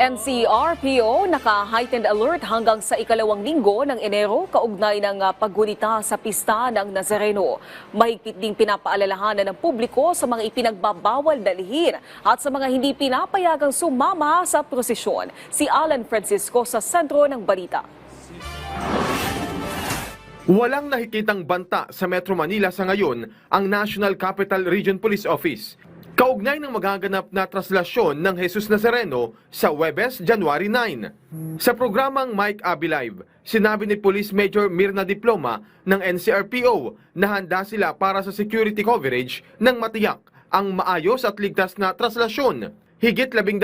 NCRPO naka-heightened alert hanggang sa ikalawang linggo ng Enero kaugnay ng paggunita sa pista ng Nazareno. Mahigpit ding pinapaalalahanan ng publiko sa mga ipinagbabawal dalhin at sa mga hindi pinapayagang sumama sa prosesyon. Si Alan Francisco sa sentro ng balita. Walang nakikitang banta sa Metro Manila sa ngayon ang National Capital Region Police Office. Kaugnay ng magaganap na traslasyon ng Jesus Nazareno sa Huwebes, January 9. Sa programang Mike Abi Live, sinabi ni Police Major Mirna Diploma ng NCRPO na handa sila para sa security coverage ng matiyak ang maayos at ligtas na traslasyon. Higit 12,000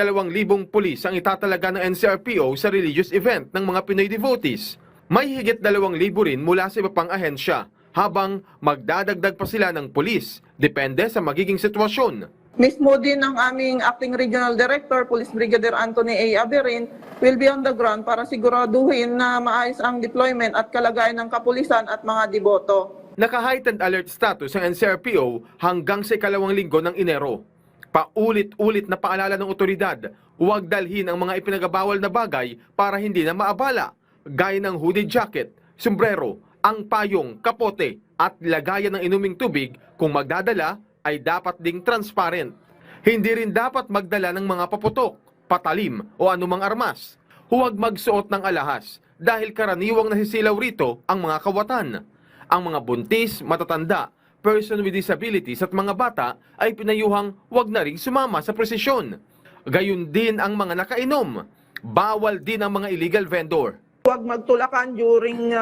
pulis ang itatalaga ng NCRPO sa religious event ng mga Pinoy devotees. May higit 2,000 rin mula sa iba pang ahensya, habang magdadagdag pa sila ng pulis, depende sa magiging sitwasyon. Mismo din ang aming Acting Regional Director, Police Brigadier Anthony A. Aberin, will be on the ground para siguraduhin na maayos ang deployment at kalagayan ng kapulisan at mga deboto. Naka-heightened alert status ang NCRPO hanggang sa ikalawang linggo ng Enero. Paulit-ulit na paalala ng otoridad, huwag dalhin ang mga ipinagabawal na bagay para hindi na maabala, gaya ng hooded jacket, sombrero, ang payong, kapote at lagayan ng inuming tubig kung magdadala ay dapat ding transparent. Hindi rin dapat magdala ng mga paputok, patalim o anumang armas. Huwag magsuot ng alahas dahil karaniwang nasisilaw rito ang mga kawatan. Ang mga buntis, matatanda, person with disabilities at mga bata ay pinayuhang huwag na ring sumama sa prosesyon. Gayun din ang mga nakainom. Bawal din ang mga illegal vendor. Huwag magtulakan during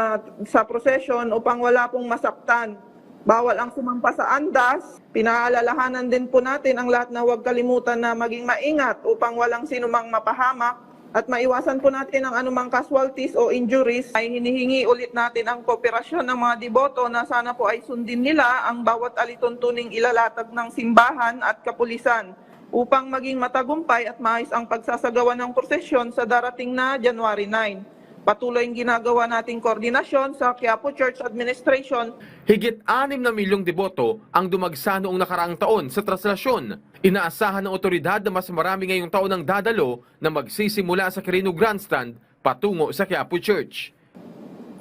sa procession upang wala pong masaktan. Bawal ang sumampa sa andas. Pinaalalahanan din po natin ang lahat na huwag kalimutan na maging maingat upang walang sinumang mapahamak at maiwasan po natin ang anumang casualties o injuries. Ay hinihingi ulit natin ang kooperasyon ng mga deboto na sana po ay sundin nila ang bawat alituntuning ilalatag ng simbahan at kapulisan upang maging matagumpay at maayos ang pagsasagawa ng prosesyon sa darating na January 9. Patuloy ang ginagawa nating koordinasyon sa Quiapo Church Administration. Higit 6 na milyong deboto ang dumagsa noong nakaraang taon sa traslasyon. Inaasahan ng otoridad na mas marami ngayong taon ang dadalo na magsisimula sa Quirino Grandstand patungo sa Quiapo Church.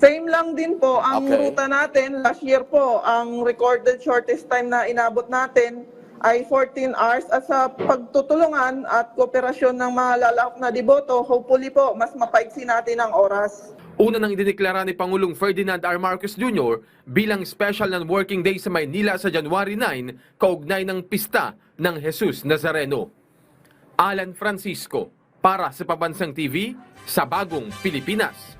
Same lang din po ang ruta natin. Last year po, ang recorded shortest time na inabot natin ay 14 hours at sa pagtutulungan at kooperasyon ng mga lalahok na deboto, hopefully po, mas mapaigsi natin ang oras. Una nang idineklara ni Pangulong Ferdinand R. Marcos Jr. bilang special non-working day sa Maynila sa January 9, kaugnay ng pista ng Jesus Nazareno. Alan Francisco, para sa Pambansang TV, sa Bagong Pilipinas.